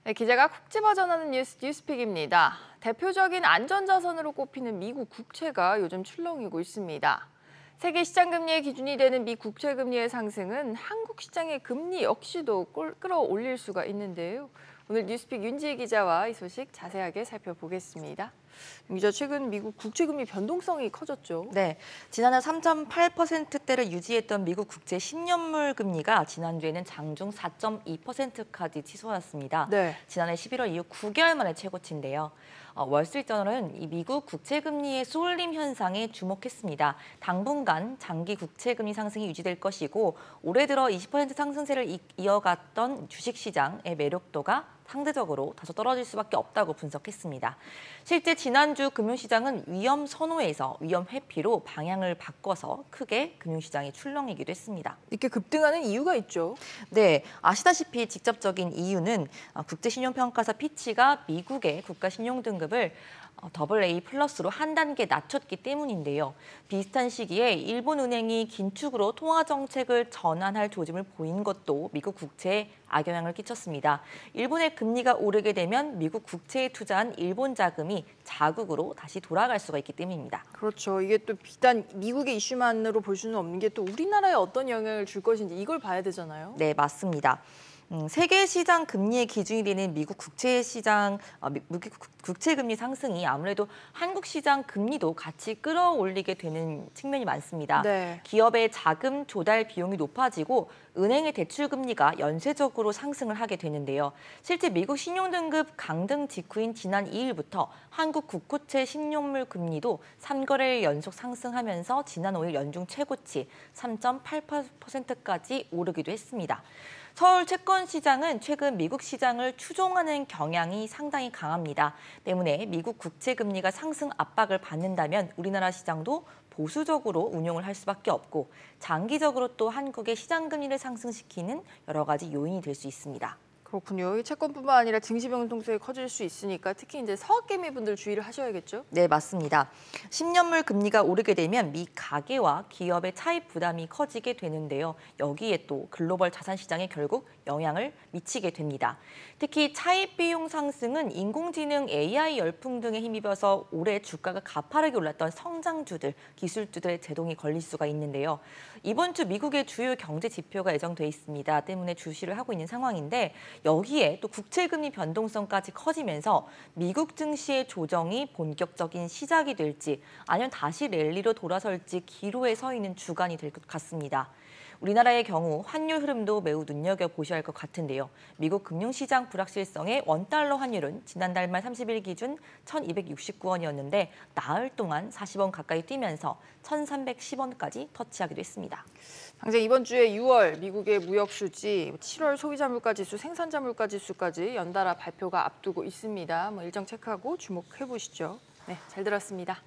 네, 기자가 콕 집어 전하는 뉴스픽입니다. 대표적인 안전자산으로 꼽히는 미국 국채가 요즘 출렁이고 있습니다. 세계 시장 금리의 기준이 되는 미 국채 금리의 상승은 한국 시장의 금리 역시도 끌어올릴 수가 있는데요. 오늘 뉴스픽 윤지혜 기자와 이 소식 자세하게 살펴보겠습니다. 기자, 최근 미국 국채 금리 변동성이 커졌죠? 네, 지난해 3.8%대를 유지했던 미국 국채 10년물 금리가 지난주에는 장중 4.2%까지 치솟았습니다. 네. 지난해 11월 이후 9개월 만에 최고치인데요. 월스트리트저널은 이 미국 국채 금리의 쏠림 현상에 주목했습니다. 당분간 장기 국채 금리 상승이 유지될 것이고 올해 들어 20% 상승세를 이어갔던 주식시장의 매력도가 상대적으로 다소 떨어질 수밖에 없다고 분석했습니다. 실제 지난주 금융시장은 위험 선호에서 위험 회피로 방향을 바꿔서 크게 금융시장이 출렁이기도 했습니다. 이렇게 급등하는 이유가 있죠? 네, 아시다시피 직접적인 이유는 국제신용평가사 피치가 미국의 국가신용등급을 AA 플러스로 한 단계 낮췄기 때문인데요. 비슷한 시기에 일본은행이 긴축으로 통화정책을 전환할 조짐을 보인 것도 미국 국채에 악영향을 끼쳤습니다. 일본의 금리가 오르게 되면 미국 국채에 투자한 일본 자금이 자국으로 다시 돌아갈 수가 있기 때문입니다. 그렇죠. 이게 또 비단 미국의 이슈만으로 볼 수는 없는 게 또 우리나라에 어떤 영향을 줄 것인지 이걸 봐야 되잖아요. 네, 맞습니다. 세계 시장 금리의 기준이 되는 미국 국채 시장, 미국 국채 금리 상승이 아무래도 한국 시장 금리도 같이 끌어올리게 되는 측면이 많습니다. 네. 기업의 자금 조달 비용이 높아지고 은행의 대출 금리가 연쇄적으로 상승을 하게 되는데요. 실제 미국 신용등급 강등 직후인 지난 2일부터 한국 국고채 신용물 금리도 3거래일 연속 상승하면서 지난 5일 연중 최고치 3.8%까지 오르기도 했습니다. 서울 채권시장은 최근 미국 시장을 추종하는 경향이 상당히 강합니다. 때문에 미국 국채 금리가 상승 압박을 받는다면 우리나라 시장도 보수적으로 운용을 할 수밖에 없고 장기적으로 또 한국의 시장 금리를 상승시키는 여러 가지 요인이 될 수 있습니다. 그렇군요. 이 채권뿐만 아니라 증시 변동성이 커질 수 있으니까 특히 이제 서학개미분들 주의를 하셔야겠죠? 네, 맞습니다. 10년물 금리가 오르게 되면 미 가계와 기업의 차입 부담이 커지게 되는데요. 여기에 또 글로벌 자산 시장에 결국 영향을 미치게 됩니다. 특히 차입 비용 상승은 인공지능 AI 열풍 등에 힘입어서 올해 주가가 가파르게 올랐던 성장주들, 기술주들의 제동이 걸릴 수가 있는데요. 이번 주 미국의 주요 경제 지표가 예정돼 있습니다. 때문에 주시를 하고 있는 상황인데 여기에 또 국채금리 변동성까지 커지면서 미국 증시의 조정이 본격적인 시작이 될지 아니면 다시 랠리로 돌아설지 기로에 서 있는 주간이 될 것 같습니다. 우리나라의 경우 환율 흐름도 매우 눈여겨보셔야 할 것 같은데요. 미국 금융시장 불확실성의 원달러 환율은 지난달 말 30일 기준 1,269원이었는데 나흘 동안 40원 가까이 뛰면서 1,310원까지 터치하기도 했습니다. 당장 이번 주에 6월 미국의 무역 수지, 7월 소비자 물가 지수, 생산자 물가 지수까지 연달아 발표가 앞두고 있습니다. 일정 체크하고 주목해 보시죠. 네, 잘 들었습니다.